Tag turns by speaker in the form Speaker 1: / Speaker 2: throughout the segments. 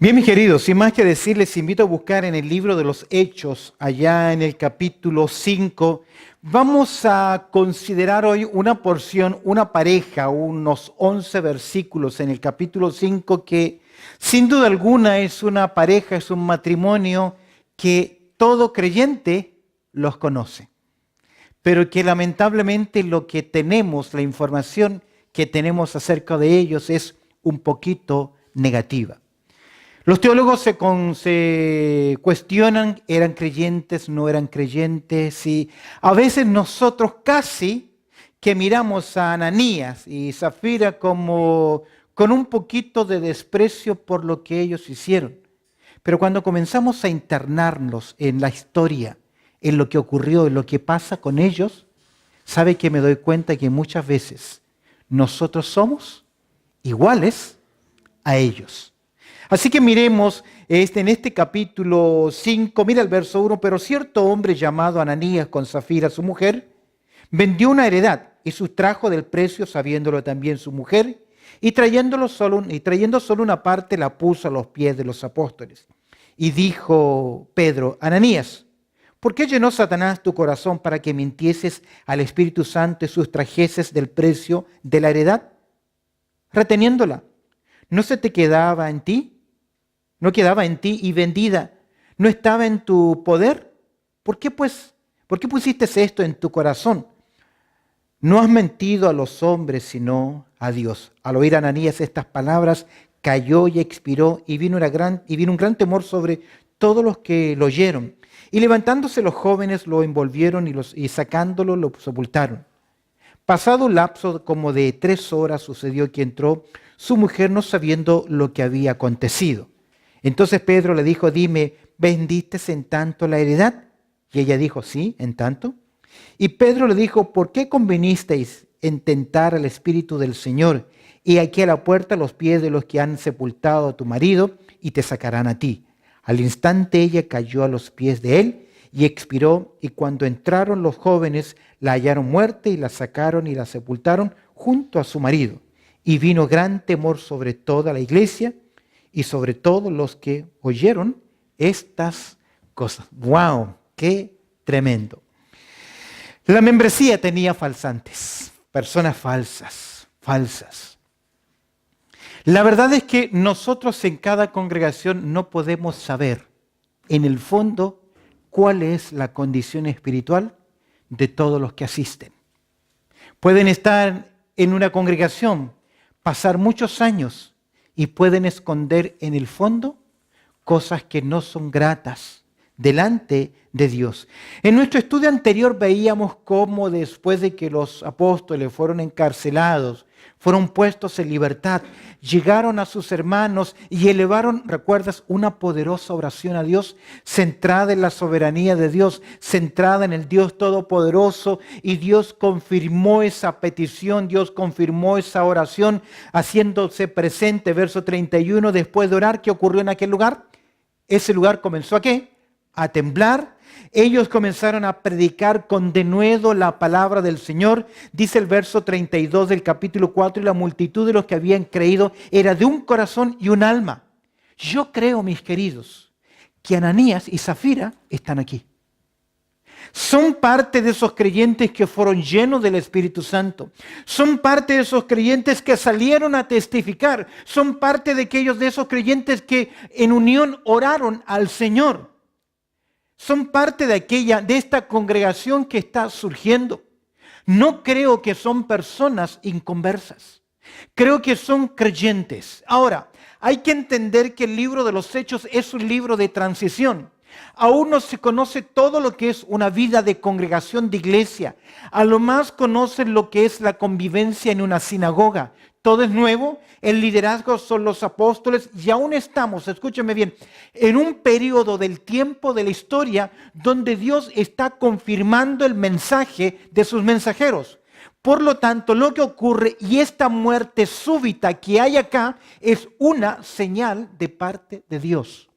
Speaker 1: Bien, mis queridos, sin más que decir, les invito a buscar en el libro de los Hechos, allá en el capítulo 5. Vamos a considerar hoy una porción, una pareja, unos 11 versículos en el capítulo 5 que sin duda alguna es una pareja, es un matrimonio que todo creyente los conoce, pero que lamentablemente lo que tenemos, la información que tenemos acerca de ellos es un poquito negativa. Los teólogos se cuestionan, ¿eran creyentes, no eran creyentes? Y a veces nosotros casi que miramos a Ananías y Zafira como con un poquito de desprecio por lo que ellos hicieron. Pero cuando comenzamos a internarnos en la historia, en lo que ocurrió, en lo que pasa con ellos, sabe que me doy cuenta que muchas veces nosotros somos iguales a ellos. Así que miremos en este capítulo 5, mira el verso 1, pero cierto hombre llamado Ananías con Zafira, su mujer, vendió una heredad y sustrajo del precio, sabiéndolo también su mujer, y trayendo solo una parte la puso a los pies de los apóstoles. Y dijo Pedro, Ananías, ¿por qué llenó Satanás tu corazón para que mintieses al Espíritu Santo y sustrajeses del precio de la heredad? Reteniéndola, ¿no se te quedaba en ti? ¿No quedaba en ti y vendida? ¿No estaba en tu poder? ¿Por qué pusiste esto en tu corazón? No has mentido a los hombres, sino a Dios. Al oír a Ananías estas palabras, cayó y expiró, y vino un gran temor sobre todos los que lo oyeron. Y levantándose los jóvenes lo envolvieron y sacándolo lo sepultaron. Pasado un lapso como de 3 horas sucedió que entró su mujer no sabiendo lo que había acontecido. Entonces Pedro le dijo, dime, ¿vendiste en tanto la heredad? Y ella dijo, sí, en tanto. Y Pedro le dijo, ¿por qué convenisteis en tentar al Espíritu del Señor? Y aquí a la puerta los pies de los que han sepultado a tu marido y te sacarán a ti. Al instante ella cayó a los pies de él y expiró. Y cuando entraron los jóvenes, la hallaron muerta y la sacaron y la sepultaron junto a su marido. Y vino gran temor sobre toda la iglesia y sobre todos los que oyeron estas cosas. ¡Wow! ¡Qué tremendo! La membresía tenía falsantes, personas falsas. La verdad es que nosotros en cada congregación no podemos saber, en el fondo, cuál es la condición espiritual de todos los que asisten. Pueden estar en una congregación, pasar muchos años, y pueden esconder en el fondo cosas que no son gratas delante de Dios. En nuestro estudio anterior veíamos cómo después de que los apóstoles fueron encarcelados, fueron puestos en libertad, llegaron a sus hermanos y elevaron, ¿recuerdas?, una poderosa oración a Dios, centrada en la soberanía de Dios, centrada en el Dios Todopoderoso, y Dios confirmó esa petición, Dios confirmó esa oración, haciéndose presente, verso 31, después de orar, ¿qué ocurrió en aquel lugar? Ese lugar comenzó ¿a qué? A temblar. Ellos comenzaron a predicar con denuedo la palabra del Señor. Dice el verso 32 del capítulo 4, y la multitud de los que habían creído era de un corazón y un alma. Yo creo, mis queridos, que Ananías y Zafira están aquí. Son parte de esos creyentes que fueron llenos del Espíritu Santo. Son parte de esos creyentes que salieron a testificar. Son parte de esos creyentes que en unión oraron al Señor. Son parte de esta congregación que está surgiendo. No creo que son personas inconversas. Creo que son creyentes. Ahora, hay que entender que el libro de los Hechos es un libro de transición. Aún no se conoce todo lo que es una vida de congregación de iglesia. A lo más conocen lo que es la convivencia en una sinagoga. Todo es nuevo, el liderazgo son los apóstoles y aún estamos, escúcheme bien, en un periodo del tiempo de la historia donde Dios está confirmando el mensaje de sus mensajeros. Por lo tanto, lo que ocurre y esta muerte súbita que hay acá es una señal de parte de Dios.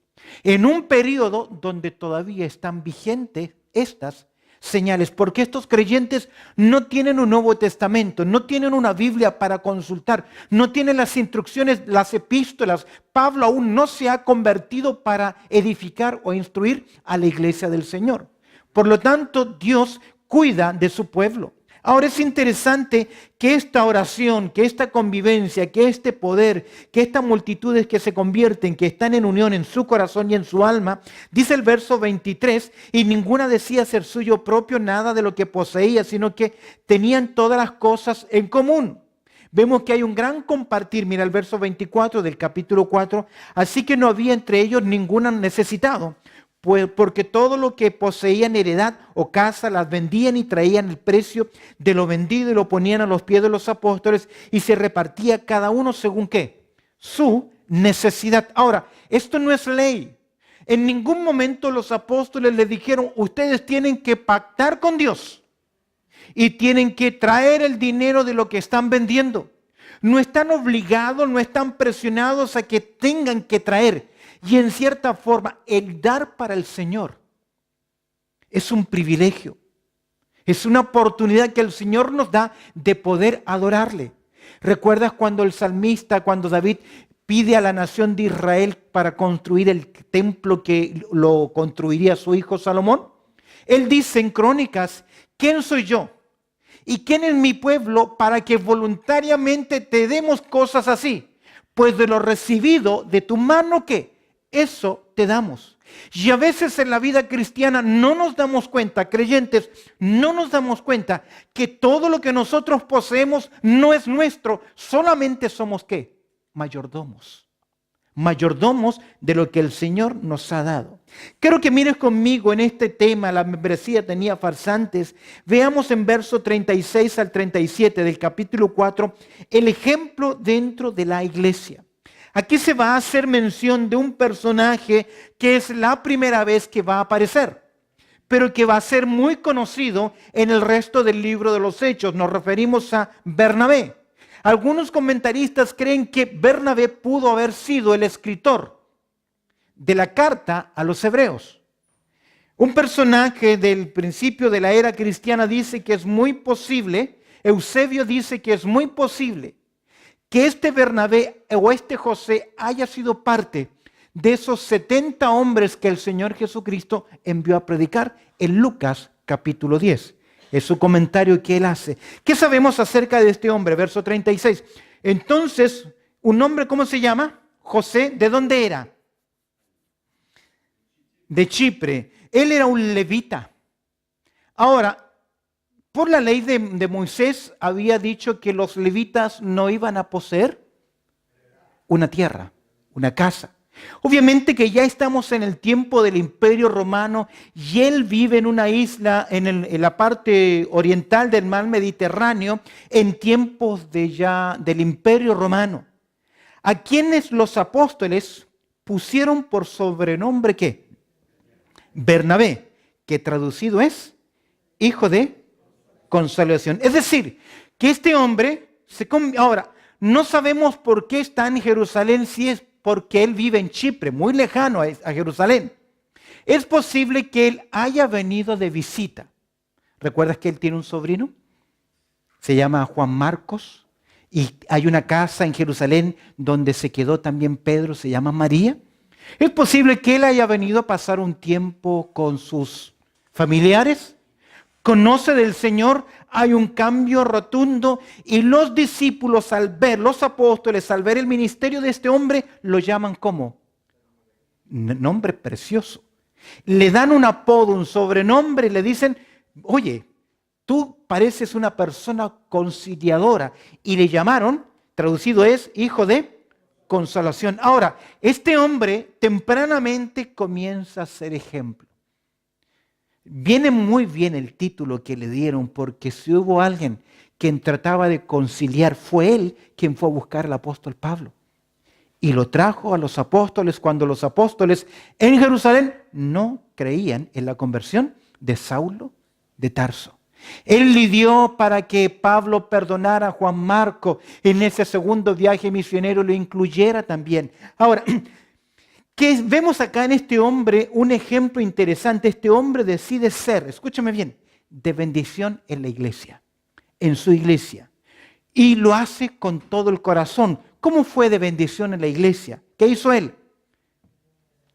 Speaker 1: En un periodo donde todavía están vigentes estas señales, porque estos creyentes no tienen un Nuevo Testamento, no tienen una Biblia para consultar, no tienen las instrucciones, las epístolas. Pablo aún no se ha convertido para edificar o instruir a la iglesia del Señor. Por lo tanto, Dios cuida de su pueblo. Ahora es interesante que esta oración, que esta convivencia, que este poder, que estas multitudes que se convierten, que están en unión en su corazón y en su alma, dice el verso 23, y ninguna decía ser suyo propio nada de lo que poseía, sino que tenían todas las cosas en común. Vemos que hay un gran compartir, mira el verso 24 del capítulo 4, así que no había entre ellos ningún necesitado. Pues porque todo lo que poseían heredad o casa las vendían y traían el precio de lo vendido y lo ponían a los pies de los apóstoles y se repartía cada uno según qué, su necesidad. Ahora, esto no es ley. En ningún momento los apóstoles les dijeron, ustedes tienen que pactar con Dios y tienen que traer el dinero de lo que están vendiendo. No están obligados, no están presionados a que tengan que traer. Y en cierta forma, el dar para el Señor es un privilegio. Es una oportunidad que el Señor nos da de poder adorarle. ¿Recuerdas cuando el salmista, cuando David pide a la nación de Israel para construir el templo que lo construiría su hijo Salomón? Él dice en Crónicas, ¿quién soy yo? ¿Y quién es mi pueblo para que voluntariamente te demos cosas así? Pues de lo recibido de tu mano, ¿qué? Eso te damos. Y a veces en la vida cristiana no nos damos cuenta, creyentes, no nos damos cuenta que todo lo que nosotros poseemos no es nuestro, solamente somos ¿qué? Mayordomos. Mayordomos de lo que el Señor nos ha dado. Quiero que mires conmigo en este tema, la membresía tenía farsantes. Veamos en verso 36 al 37 del capítulo 4 el ejemplo dentro de la iglesia. Aquí se va a hacer mención de un personaje que es la primera vez que va a aparecer, pero que va a ser muy conocido en el resto del libro de los Hechos. Nos referimos a Bernabé. Algunos comentaristas creen que Bernabé pudo haber sido el escritor de la carta a los hebreos. Un personaje del principio de la era cristiana dice que es muy posible, Eusebio dice que es muy posible que este Bernabé o este José haya sido parte de esos 70 hombres que el Señor Jesucristo envió a predicar en Lucas capítulo 10. Es su comentario que él hace. ¿Qué sabemos acerca de este hombre? Verso 36. Entonces, un hombre, ¿cómo se llama? José, ¿de dónde era? De Chipre. Él era un levita. Ahora, por la ley de Moisés había dicho que los levitas no iban a poseer una tierra, una casa. Obviamente que ya estamos en el tiempo del Imperio Romano y él vive en una isla en la parte oriental del mar Mediterráneo en tiempos del Imperio Romano. A quienes los apóstoles pusieron por sobrenombre ¿qué? Bernabé, que traducido es hijo de consolación. Es decir, que este hombre ahora no sabemos por qué está en Jerusalén, si es porque él vive en Chipre, muy lejano a Jerusalén. Es posible que él haya venido de visita. ¿Recuerdas que él tiene un sobrino? Se llama Juan Marcos. Y hay una casa en Jerusalén donde se quedó también Pedro, se llama María. Es posible que él haya venido a pasar un tiempo con sus familiares. Conoce del Señor, hay un cambio rotundo y los discípulos al ver, los apóstoles al ver el ministerio de este hombre, lo llaman como nombre precioso. Le dan un apodo, un sobrenombre y le dicen, oye, tú pareces una persona conciliadora. Y le llamaron, traducido es, hijo de consolación. Ahora, este hombre tempranamente comienza a ser ejemplo. Viene muy bien el título que le dieron, porque si hubo alguien quien trataba de conciliar, fue él quien fue a buscar al apóstol Pablo. Y lo trajo a los apóstoles cuando los apóstoles en Jerusalén no creían en la conversión de Saulo de Tarso. Él lidió para que Pablo perdonara a Juan Marco en ese segundo viaje misionero, lo incluyera también. Ahora, que vemos acá en este hombre un ejemplo interesante. Este hombre decide ser, escúchame bien, de bendición en la iglesia, en su iglesia. Y lo hace con todo el corazón. ¿Cómo fue de bendición en la iglesia? ¿Qué hizo él?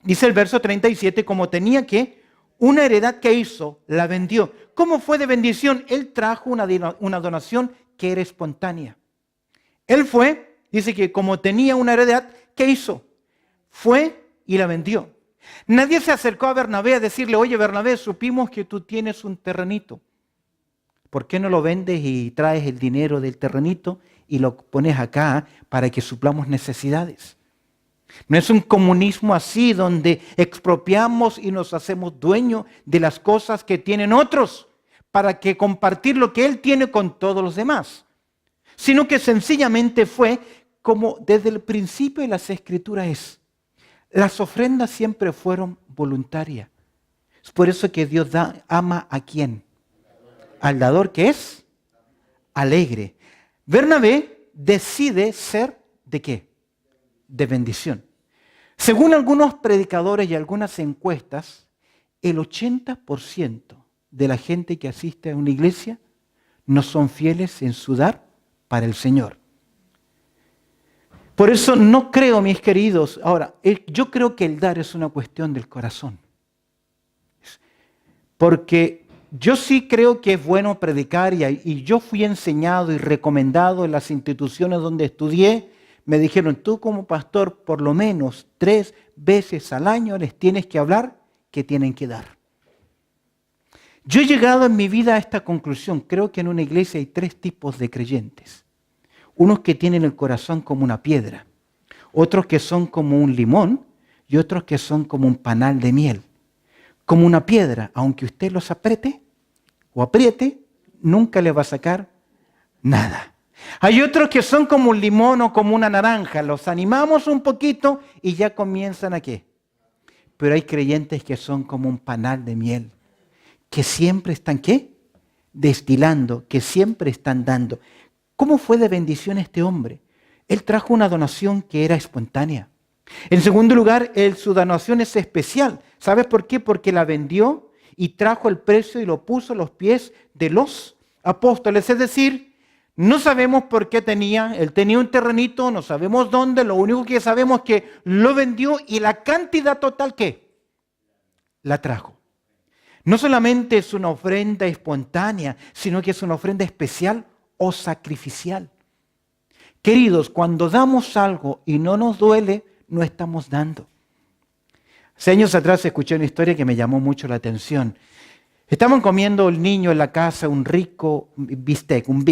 Speaker 1: Dice el verso 37, como tenía que una heredad que hizo, la vendió. ¿Cómo fue de bendición? Él trajo una donación que era espontánea. Él fue, dice que como tenía una heredad, ¿qué hizo? Fue y la vendió. Nadie se acercó a Bernabé a decirle, oye Bernabé, supimos que tú tienes un terrenito. ¿Por qué no lo vendes y traes el dinero del terrenito y lo pones acá para que suplamos necesidades? No es un comunismo así donde expropiamos y nos hacemos dueños de las cosas que tienen otros para que compartir lo que él tiene con todos los demás. Sino que sencillamente fue como desde el principio de las Escrituras es. Las ofrendas siempre fueron voluntarias. Es por eso que Dios ama a ¿quién? Al dador que es alegre. Bernabé decide ser ¿de qué? De bendición. Según algunos predicadores y algunas encuestas, el 80% de la gente que asiste a una iglesia no son fieles en su dar para el Señor. Por eso no creo, mis queridos, ahora, yo creo que el dar es una cuestión del corazón. Porque yo sí creo que es bueno predicar y yo fui enseñado y recomendado en las instituciones donde estudié. Me dijeron, tú como pastor por lo menos 3 veces al año les tienes que hablar que tienen que dar. Yo he llegado en mi vida a esta conclusión. Creo que en una iglesia hay 3 tipos de creyentes. Unos que tienen el corazón como una piedra, otros que son como un limón y otros que son como un panal de miel. Como una piedra, aunque usted los apriete, nunca le va a sacar nada. Hay otros que son como un limón o como una naranja, los animamos un poquito y ya comienzan a ¿qué? Pero hay creyentes que son como un panal de miel, que siempre están ¿qué? Destilando, que siempre están dando. ¿Cómo fue de bendición este hombre? Él trajo una donación que era espontánea. En segundo lugar, su donación es especial. ¿Sabes por qué? Porque la vendió y trajo el precio y lo puso a los pies de los apóstoles. Es decir, no sabemos por qué él tenía un terrenito, no sabemos dónde, lo único que sabemos es que lo vendió y la cantidad total ¿qué? La trajo. No solamente es una ofrenda espontánea, sino que es una ofrenda especial o sacrificial. Queridos, cuando damos algo y no nos duele, no estamos dando. Hace años atrás escuché una historia que me llamó mucho la atención. Estaban comiendo el niño en la casa un rico bistec, un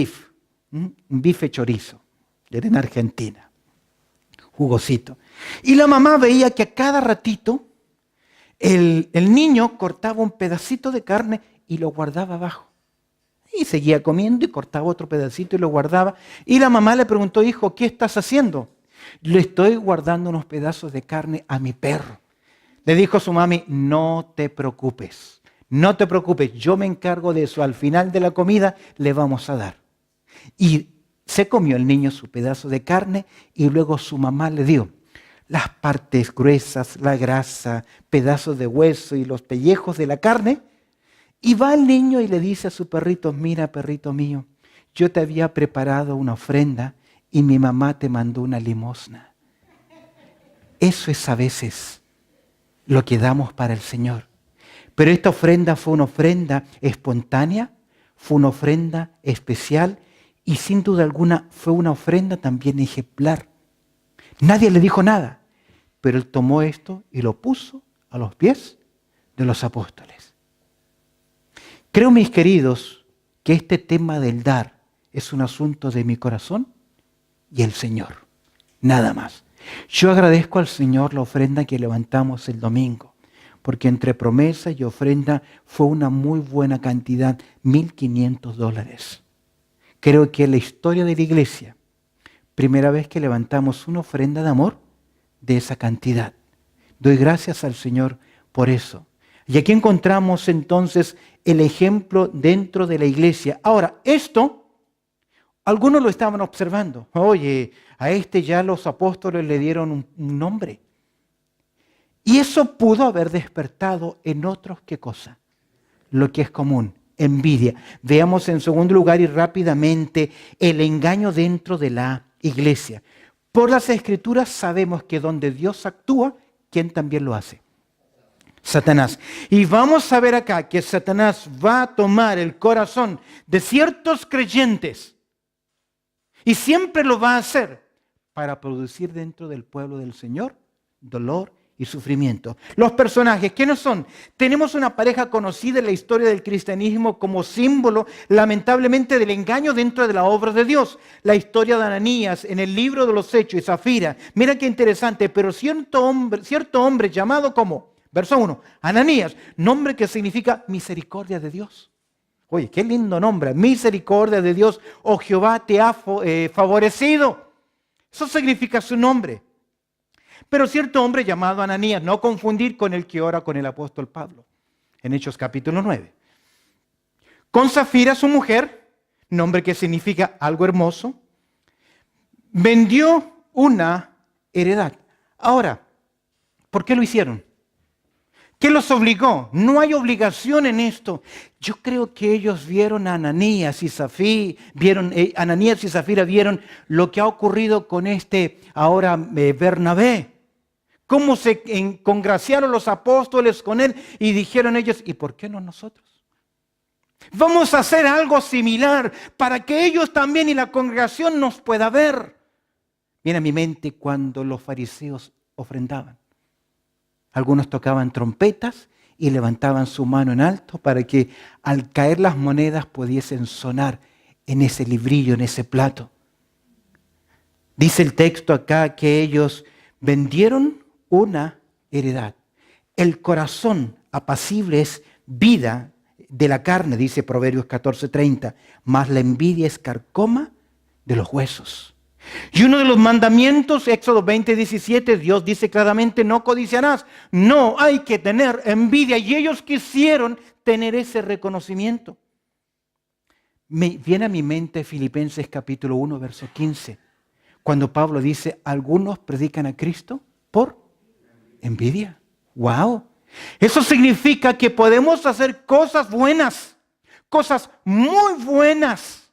Speaker 1: bife chorizo, era en Argentina, jugosito. Y la mamá veía que a cada ratito el niño cortaba un pedacito de carne y lo guardaba abajo. Y seguía comiendo y cortaba otro pedacito y lo guardaba. Y la mamá le preguntó, hijo, ¿qué estás haciendo? Le estoy guardando unos pedazos de carne a mi perro. Le dijo su mami, no te preocupes, yo me encargo de eso. Al final de la comida le vamos a dar. Y se comió el niño su pedazo de carne y luego su mamá le dio las partes gruesas, la grasa, pedazos de hueso y los pellejos de la carne. Y va el niño y le dice a su perrito, mira perrito mío, yo te había preparado una ofrenda y mi mamá te mandó una limosna. Eso es a veces lo que damos para el Señor. Pero esta ofrenda fue una ofrenda espontánea, fue una ofrenda especial y sin duda alguna fue una ofrenda también ejemplar. Nadie le dijo nada, pero él tomó esto y lo puso a los pies de los apóstoles. Creo, mis queridos, que este tema del dar es un asunto de mi corazón y el Señor, nada más. Yo agradezco al Señor la ofrenda que levantamos el domingo, porque entre promesa y ofrenda fue una muy buena cantidad, $1,500. Creo que en la historia de la iglesia, primera vez que levantamos una ofrenda de amor de esa cantidad. Doy gracias al Señor por eso. Y aquí encontramos entonces el ejemplo dentro de la iglesia. Ahora, esto, algunos lo estaban observando. Oye, a este ya los apóstoles le dieron un nombre. Y eso pudo haber despertado en otros, ¿qué cosa? Lo que es común, envidia. Veamos en segundo lugar y rápidamente el engaño dentro de la iglesia. Por las Escrituras sabemos que donde Dios actúa, ¿quién también lo hace? Satanás. Y vamos a ver acá que Satanás va a tomar el corazón de ciertos creyentes y siempre lo va a hacer para producir dentro del pueblo del Señor dolor y sufrimiento. Los personajes, ¿quiénes son? Tenemos una pareja conocida en la historia del cristianismo como símbolo, lamentablemente, del engaño dentro de la obra de Dios. La historia de Ananías en el libro de los Hechos y Zafira. Mira qué interesante, pero cierto hombre llamado como, verso 1, Ananías, nombre que significa misericordia de Dios. Oye, qué lindo nombre, misericordia de Dios, oh Jehová te ha favorecido. Eso significa su nombre. Pero cierto hombre llamado Ananías, no confundir con el que ora con el apóstol Pablo, en Hechos capítulo 9. Con Zafira, su mujer, nombre que significa algo hermoso, vendió una heredad. Ahora, ¿por qué lo hicieron? ¿Qué los obligó? No hay obligación en esto. Yo creo que ellos vieron a Ananías y Zafira, vieron lo que ha ocurrido con ahora Bernabé. Cómo se congraciaron los apóstoles con él y dijeron ellos, ¿y por qué no nosotros? Vamos a hacer algo similar para que ellos también y la congregación nos pueda ver. Viene a mi mente cuando los fariseos ofrendaban. Algunos tocaban trompetas y levantaban su mano en alto para que al caer las monedas pudiesen sonar en ese librillo, en ese plato. Dice el texto acá que ellos vendieron una heredad. El corazón apacible es vida de la carne, dice Proverbios 14:30, mas la envidia es carcoma de los huesos. Y uno de los mandamientos, Éxodo 20:17, Dios dice claramente, no codiciarás. No hay que tener envidia. Y ellos quisieron tener ese reconocimiento. Me viene a mi mente Filipenses capítulo 1, verso 15. Cuando Pablo dice, algunos predican a Cristo por envidia. ¡Wow! Eso significa que podemos hacer cosas buenas, cosas muy buenas,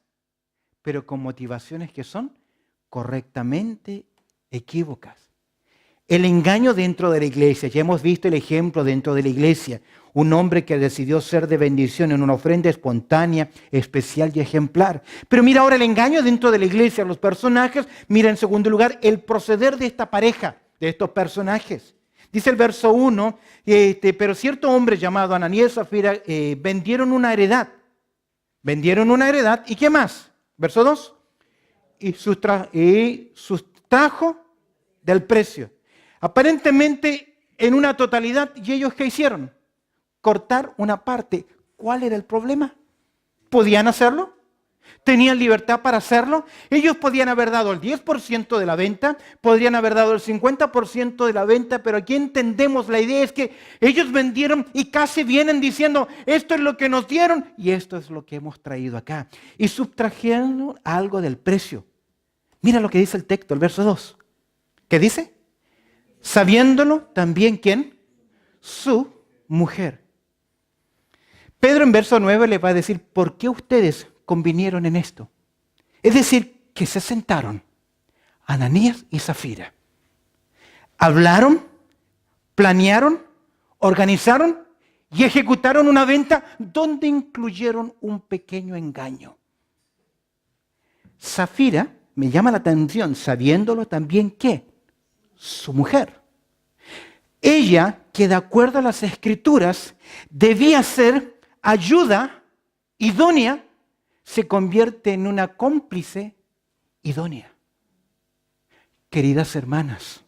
Speaker 1: pero con motivaciones que son correctamente equívocas. El engaño dentro de la iglesia, ya hemos visto el ejemplo dentro de la iglesia, un hombre que decidió ser de bendición en una ofrenda espontánea, especial y ejemplar. Pero mira ahora el engaño dentro de la iglesia, los personajes, mira en segundo lugar el proceder de esta pareja, de estos personajes. Dice el verso 1, pero cierto hombre llamado Ananías y Zafira vendieron una heredad. Vendieron una heredad, ¿y qué más? Verso 2. Y sustrajo del precio. Aparentemente en una totalidad. ¿Y ellos qué hicieron? Cortar una parte. ¿Cuál era el problema? ¿Podían hacerlo? ¿Tenían libertad para hacerlo? Ellos podían haber dado el 10% de la venta, podrían haber dado el 50% de la venta, pero aquí entendemos, la idea es que ellos vendieron y casi vienen diciendo, esto es lo que nos dieron y esto es lo que hemos traído acá. Y subtrajeron algo del precio. Mira lo que dice el texto, el verso 2. ¿Qué dice? Sabiéndolo también, ¿quién? Su mujer. Pedro en verso 9 le va a decir, ¿por qué ustedes convinieron en esto? Es decir, que se sentaron Ananías y Zafira. Hablaron, planearon, organizaron y ejecutaron una venta donde incluyeron un pequeño engaño. Zafira, me llama la atención, sabiéndolo también que su mujer. Ella, que de acuerdo a las Escrituras, debía ser ayuda idónea, se convierte en una cómplice idónea. Queridas hermanas,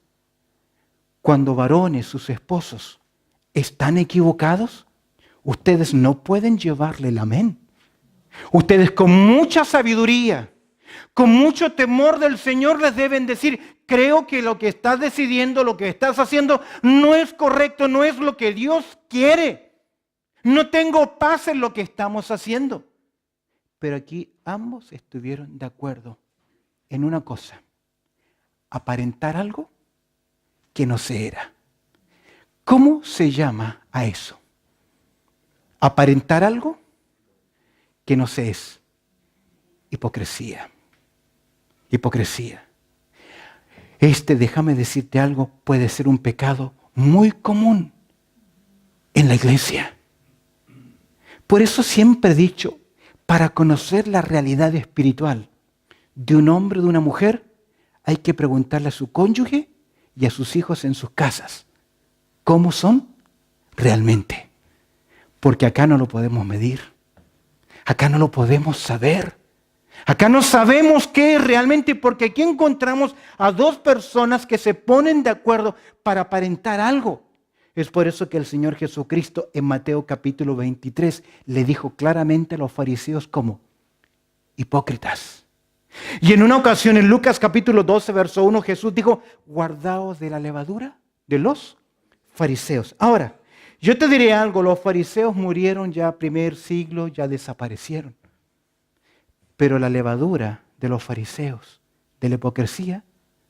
Speaker 1: cuando varones, sus esposos, están equivocados, ustedes no pueden llevarle el amén. Ustedes con mucha sabiduría, con mucho temor del Señor les deben decir, creo que lo que estás decidiendo, lo que estás haciendo, no es correcto, no es lo que Dios quiere. No tengo paz en lo que estamos haciendo. Pero aquí ambos estuvieron de acuerdo en una cosa, aparentar algo que no se era. ¿Cómo se llama a eso? ¿Aparentar algo que no se es hipocresía. Hipocresía. Déjame decirte algo, puede ser un pecado muy común en la iglesia. Por eso siempre he dicho, para conocer la realidad espiritual de un hombre o de una mujer, hay que preguntarle a su cónyuge y a sus hijos en sus casas, ¿cómo son realmente? Porque acá no lo podemos medir, acá no lo podemos saber, acá no sabemos qué es realmente, porque aquí encontramos a dos personas que se ponen de acuerdo para aparentar algo. Es por eso que el Señor Jesucristo en Mateo capítulo 23 le dijo claramente a los fariseos como hipócritas. Y en una ocasión en Lucas capítulo 12 verso 1 Jesús dijo, guardaos de la levadura de los fariseos. Ahora, yo te diré algo, los fariseos murieron ya primer siglo, ya desaparecieron. Pero la levadura de los fariseos, de la hipocresía,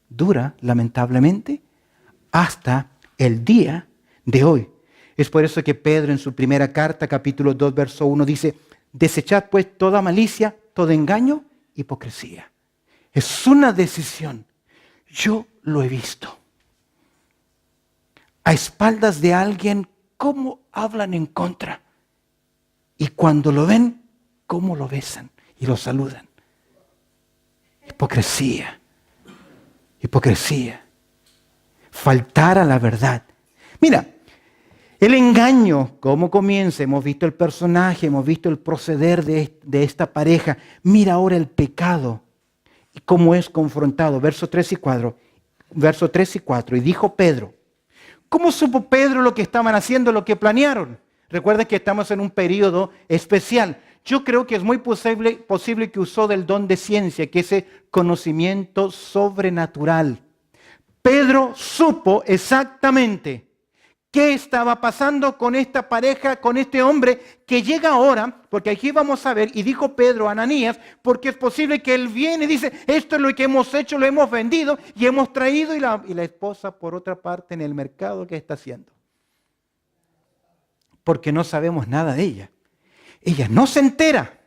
Speaker 1: dura lamentablemente hasta el día de hoy. Es por eso que Pedro en su primera carta, capítulo 2, verso 1, dice, desechad pues toda malicia, todo engaño, hipocresía. Es una decisión. Yo lo he visto. A espaldas de alguien, cómo hablan en contra. Y cuando lo ven, cómo lo besan y lo saludan. Hipocresía. Hipocresía. Faltar a la verdad. Mira, el engaño, ¿cómo comienza? Hemos visto el personaje, hemos visto el proceder de esta pareja. Mira ahora el pecado y cómo es confrontado. Verso 3 y 4. Verso 3 y 4. Y dijo Pedro, ¿cómo supo Pedro lo que estaban haciendo, lo que planearon? Recuerden que estamos en un periodo especial. Yo creo que es muy posible que usó del don de ciencia, que es ese conocimiento sobrenatural. Pedro supo exactamente qué estaba pasando con esta pareja, con este hombre que llega ahora, porque aquí vamos a ver, y dijo Pedro a Ananías, porque es posible que él viene y dice, esto es lo que hemos hecho, lo hemos vendido y hemos traído, y la esposa por otra parte en el mercado, ¿qué está haciendo? Porque no sabemos nada de ella. Ella no se entera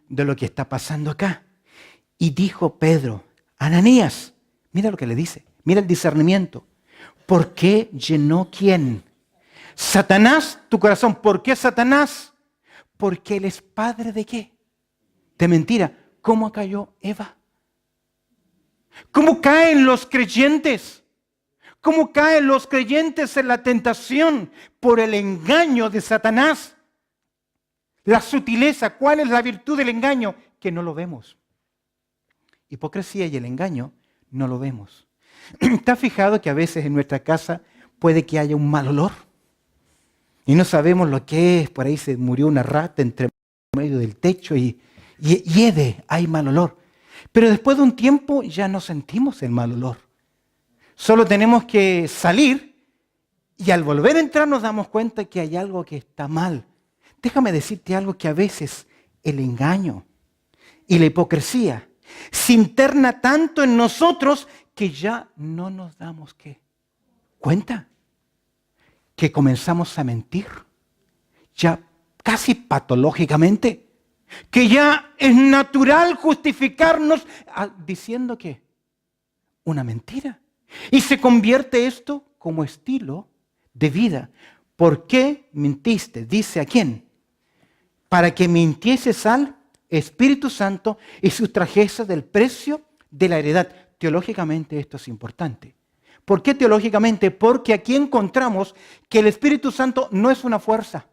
Speaker 1: de lo que está pasando acá. Y dijo Pedro, Ananías, mira lo que le dice, mira el discernimiento. ¿Por qué llenó quién? Satanás tu corazón. ¿Por qué Satanás? Porque él es padre de qué? De mentira. ¿Cómo cayó Eva? ¿Cómo caen los creyentes? ¿Cómo caen los creyentes en la tentación? Por el engaño de Satanás. La sutileza. ¿Cuál es la virtud del engaño? Que no lo vemos. Hipocresía y el engaño no lo vemos. ¿Te has fijado que a veces en nuestra casa puede que haya un mal olor? Y no sabemos lo que es. Por ahí se murió una rata entre medio del techo y hay mal olor. Pero después de un tiempo ya no sentimos el mal olor. Solo tenemos que salir y al volver a entrar nos damos cuenta que hay algo que está mal. Déjame decirte algo, que a veces el engaño y la hipocresía se interna tanto en nosotros que ya no nos damos cuenta, que comenzamos a mentir, ya casi patológicamente, que ya es natural justificarnos diciendo que una mentira. Y se convierte esto como estilo de vida. ¿Por qué mentiste? Dice a quién. Para que mintieses al Espíritu Santo y sustrajese del precio de la heredad. Teológicamente esto es importante. ¿Por qué teológicamente? Porque aquí encontramos que el Espíritu Santo no es una fuerza,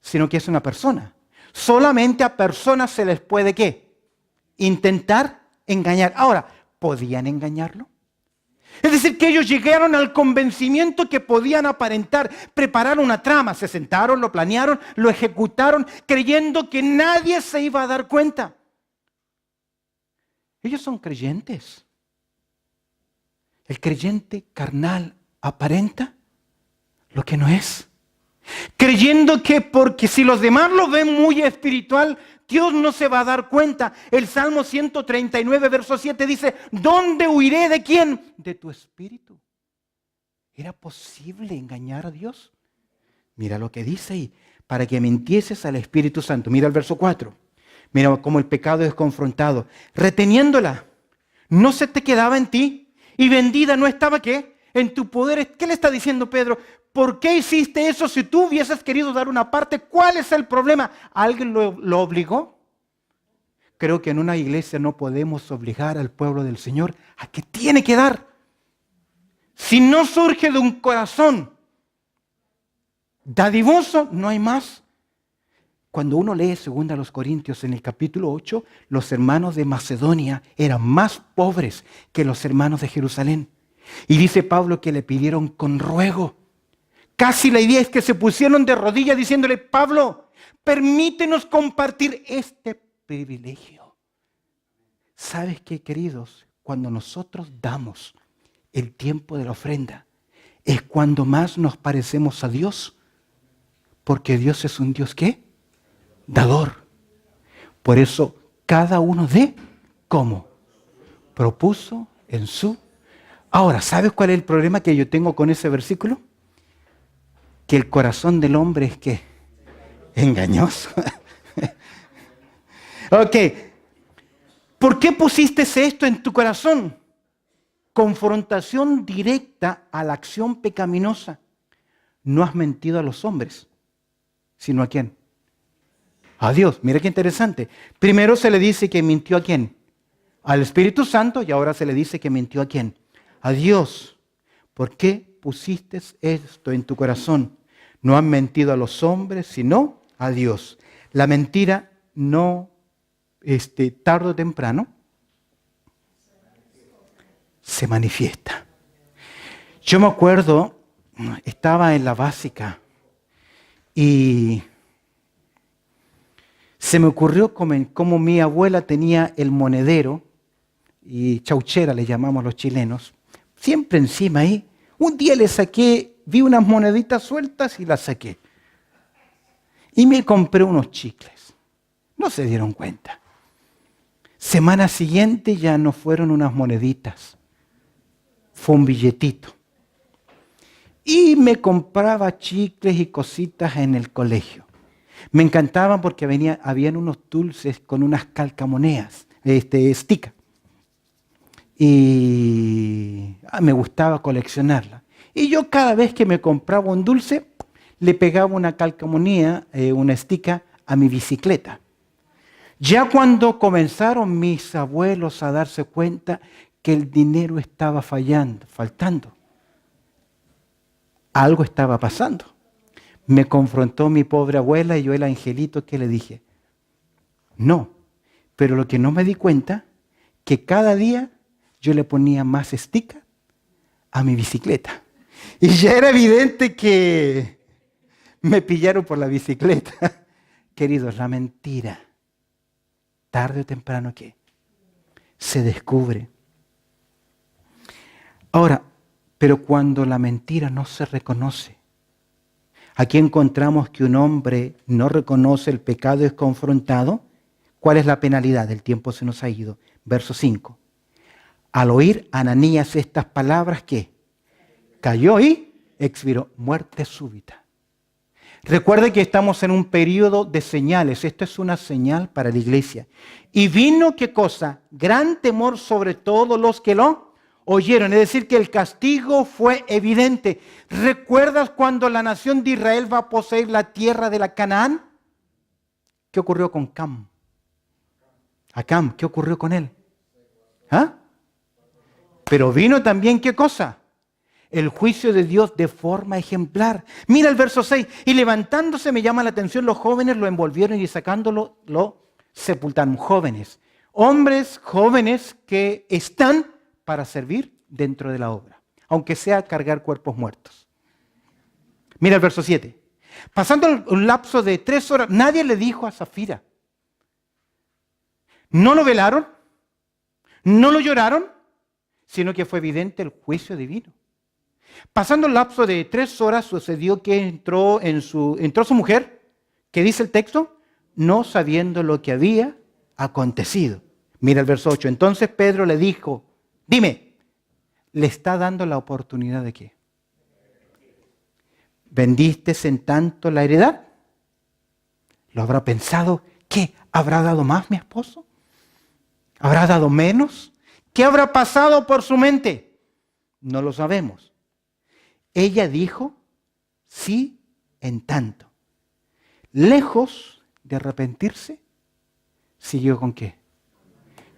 Speaker 1: sino que es una persona. Solamente a personas se les puede ¿qué? Intentar engañar. Ahora, ¿podían engañarlo? Es decir, que ellos llegaron al convencimiento que podían aparentar, prepararon una trama, se sentaron, lo planearon, lo ejecutaron, creyendo que nadie se iba a dar cuenta. Ellos son creyentes. El creyente carnal aparenta lo que no es. Creyendo que porque si los demás lo ven muy espiritual, Dios no se va a dar cuenta. El Salmo 139, verso 7 dice, ¿dónde huiré de quién? De tu espíritu. ¿Era posible engañar a Dios? Mira lo que dice ahí. para que mintieses al Espíritu Santo. Mira el verso 4. Mira cómo el pecado es confrontado. Reteniéndola, no se te quedaba en ti y vendida no estaba, ¿qué? En tu poder. ¿Qué le está diciendo Pedro? ¿Por qué hiciste eso si tú hubieses querido dar una parte? ¿Cuál es el problema? ¿Alguien lo obligó? Creo que en una iglesia no podemos obligar al pueblo del Señor a que tiene que dar. Si no surge de un corazón dadivoso, no hay más. Cuando uno lee 2 Corintios en el capítulo 8, los hermanos de Macedonia eran más pobres que los hermanos de Jerusalén. Y dice Pablo que le pidieron con ruego. Casi la idea es que se pusieron de rodillas diciéndole, Pablo, permítenos compartir este privilegio. ¿Sabes qué, queridos? Cuando nosotros damos el tiempo de la ofrenda, es cuando más nos parecemos a Dios. Porque Dios es un Dios, ¿qué? Dador. Por eso, cada uno dé como propuso en su... Ahora, ¿sabes cuál es el problema que yo tengo con ese versículo? Que el corazón del hombre es, ¿qué? Engañoso. Ok. ¿Por qué pusiste esto en tu corazón? Confrontación directa a la acción pecaminosa. No has mentido a los hombres, sino ¿a quién? A Dios. Mira qué interesante. Primero se le dice que mintió ¿a quién? Al Espíritu Santo, y ahora se le dice que mintió ¿a quién? A Dios. ¿Por qué pusiste esto en tu corazón? No has mentido a los hombres, sino a Dios. La mentira no, tarde o temprano, se manifiesta. Yo me acuerdo, estaba en la básica y se me ocurrió como mi abuela tenía el monedero, y chauchera le llamamos los chilenos, siempre encima ahí. Un día le saqué, vi unas moneditas sueltas y las saqué. Y me compré unos chicles. No se dieron cuenta. Semana siguiente ya no fueron unas moneditas. Fue un billetito. Y me compraba chicles y cositas en el colegio. Me encantaban porque habían unos dulces con unas calcamoneas, stickers. Y me gustaba coleccionarla. Y yo cada vez que me compraba un dulce, le pegaba una calcamonía, una sticker a mi bicicleta. Ya cuando comenzaron mis abuelos a darse cuenta que el dinero estaba faltando, algo estaba pasando. Me confrontó mi pobre abuela y yo el angelito que le dije, no, pero lo que no me di cuenta, que cada día yo le ponía más sticker a mi bicicleta. Y ya era evidente que me pillaron por la bicicleta. Queridos, la mentira, tarde o temprano, ¿qué? Se descubre. Ahora, pero cuando la mentira no se reconoce, aquí encontramos que un hombre no reconoce el pecado, es confrontado. ¿Cuál es la penalidad? El tiempo se nos ha ido. Verso 5. Al oír Ananías estas palabras, ¿qué? Cayó y expiró, muerte súbita. Recuerde que estamos en un periodo de señales. Esto es una señal para la iglesia. Y vino, ¿qué cosa? Gran temor sobre todos los que lo oyeron. Es decir, que el castigo fue evidente. ¿Recuerdas cuando la nación de Israel va a poseer la tierra de la Canaán? ¿Qué ocurrió con Cam? A Cam, ¿qué ocurrió con él? ¿Ah? Pero vino también, ¿qué cosa? El juicio de Dios de forma ejemplar. Mira el verso 6. Y levantándose, me llama la atención, los jóvenes lo envolvieron y sacándolo, lo sepultaron. Jóvenes. Hombres jóvenes que están para servir dentro de la obra. Aunque sea cargar cuerpos muertos. Mira el verso 7. Pasando un lapso de 3 horas, nadie le dijo a Zafira. No lo velaron, no lo lloraron, sino que fue evidente el juicio divino. Pasando el lapso de 3 horas, sucedió que entró su mujer, ¿qué dice el texto? No sabiendo lo que había acontecido. Mira el verso 8. Entonces Pedro le dijo, dime, ¿le está dando la oportunidad de qué? ¿Vendiste en tanto la heredad? ¿Lo habrá pensado? ¿Qué? ¿Habrá dado más mi esposo? ¿Habrá dado menos? ¿Qué habrá pasado por su mente? No lo sabemos. Ella dijo, sí, en tanto. Lejos de arrepentirse, siguió ¿con qué?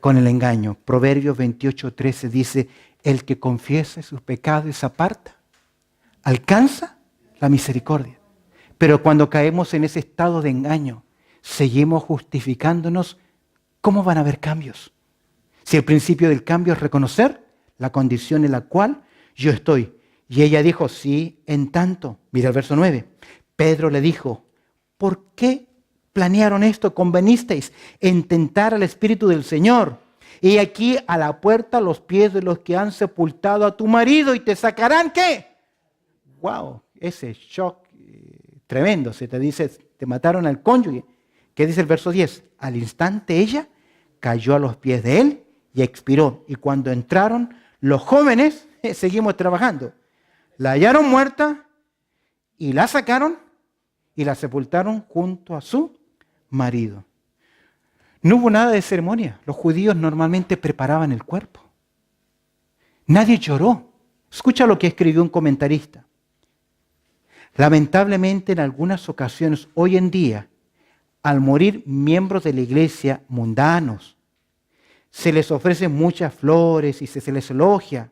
Speaker 1: Con el engaño. Proverbios 28:13 dice, el que confiesa sus pecados y se aparta, alcanza la misericordia. Pero cuando caemos en ese estado de engaño, seguimos justificándonos, ¿cómo van a haber cambios? Si el principio del cambio es reconocer la condición en la cual yo estoy. Y ella dijo, sí, en tanto. Mira el verso 9. Pedro le dijo, ¿por qué planearon esto? Convenisteis en tentar al Espíritu del Señor. Y aquí a la puerta los pies de los que han sepultado a tu marido y te sacarán, ¿qué? Wow, ese shock tremendo. Se te dice, te mataron al cónyuge. ¿Qué dice el verso 10? Al instante ella cayó a los pies de él y expiró. Y cuando entraron los jóvenes, seguimos trabajando, la hallaron muerta y la sacaron y la sepultaron junto a su marido. No hubo nada de ceremonia. Los judíos normalmente preparaban el cuerpo. Nadie lloró. Escucha lo que escribió un comentarista. Lamentablemente en algunas ocasiones hoy en día, al morir miembros de la iglesia mundanos, se les ofrecen muchas flores y se les elogia.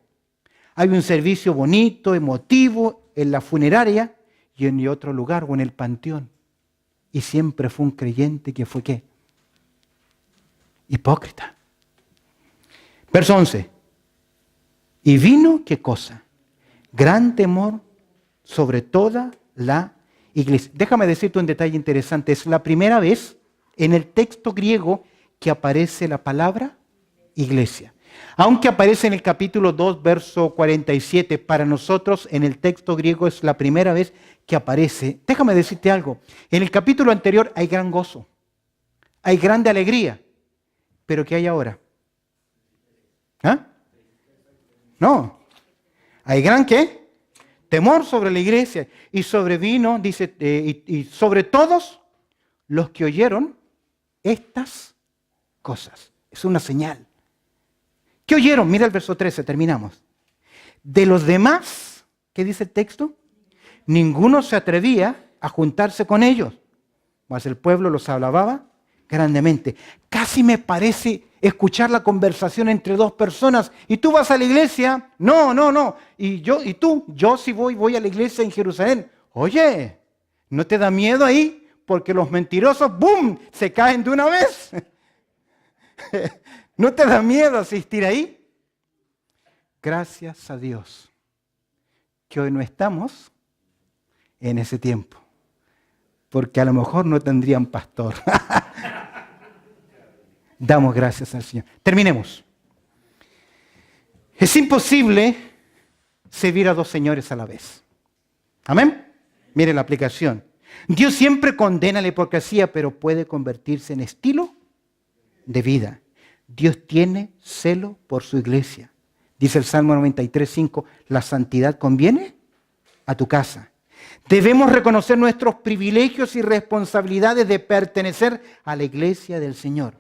Speaker 1: Hay un servicio bonito, emotivo en la funeraria y en otro lugar o en el panteón. Y siempre fue un creyente que fue ¿qué? Hipócrita. Verso 11. Y vino, ¿qué cosa? Gran temor sobre toda la iglesia. Déjame decirte un detalle interesante. Es la primera vez en el texto griego que aparece la palabra iglesia. Aunque aparece en el capítulo 2, verso 47, para nosotros en el texto griego es la primera vez que aparece. Déjame decirte algo. En el capítulo anterior hay gran gozo, hay grande alegría. ¿Pero qué hay ahora? ¿Ah? No. ¿Hay gran qué? Temor sobre la iglesia. Y sobrevino, dice, y sobre todos los que oyeron estas cosas. Es una señal. ¿Qué oyeron? Mira el verso 13, terminamos. De los demás, ¿qué dice el texto? Ninguno se atrevía a juntarse con ellos, mas el pueblo los alababa grandemente. Casi me parece escuchar la conversación entre dos personas. ¿Y tú vas a la iglesia? No. ¿Y tú? Yo sí voy a la iglesia en Jerusalén. Oye, ¿no te da miedo ahí? Porque los mentirosos, ¡boom!, se caen de una vez. ¿No te da miedo asistir ahí? Gracias a Dios que hoy no estamos en ese tiempo. Porque a lo mejor no tendrían pastor. Damos gracias al Señor. Terminemos. Es imposible servir a dos señores a la vez. Amén. Mire la aplicación. Dios siempre condena la hipocresía, pero puede convertirse en estilo de vida. Dios tiene celo por su iglesia. Dice el Salmo 93:5, la santidad conviene a tu casa. Debemos reconocer nuestros privilegios y responsabilidades de pertenecer a la iglesia del Señor.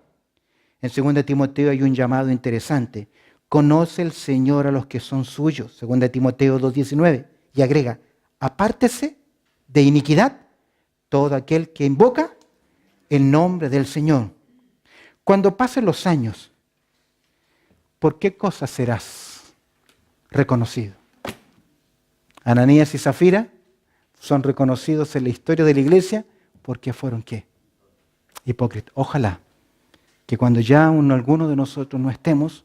Speaker 1: En 2 Timoteo hay un llamado interesante. Conoce el Señor a los que son suyos. 2 Timoteo 2:19. Y agrega, apártese de iniquidad todo aquel que invoca el nombre del Señor. Cuando pasen los años, ¿por qué cosa serás reconocido? Ananías y Zafira son reconocidos en la historia de la iglesia porque fueron ¿qué? Hipócritas. Ojalá que cuando ya alguno de nosotros no estemos,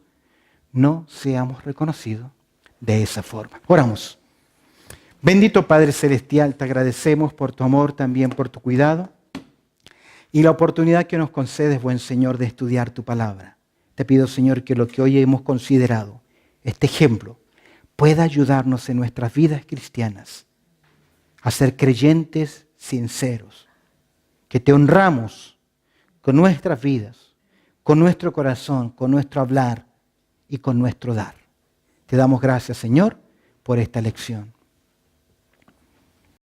Speaker 1: no seamos reconocidos de esa forma. Oramos. Bendito Padre Celestial, te agradecemos por tu amor, también por tu cuidado y la oportunidad que nos concedes, buen Señor, de estudiar tu palabra. Te pido, Señor, que lo que hoy hemos considerado, este ejemplo, pueda ayudarnos en nuestras vidas cristianas a ser creyentes sinceros, que te honramos con nuestras vidas, con nuestro corazón, con nuestro hablar y con nuestro dar. Te damos gracias, Señor, por esta lección.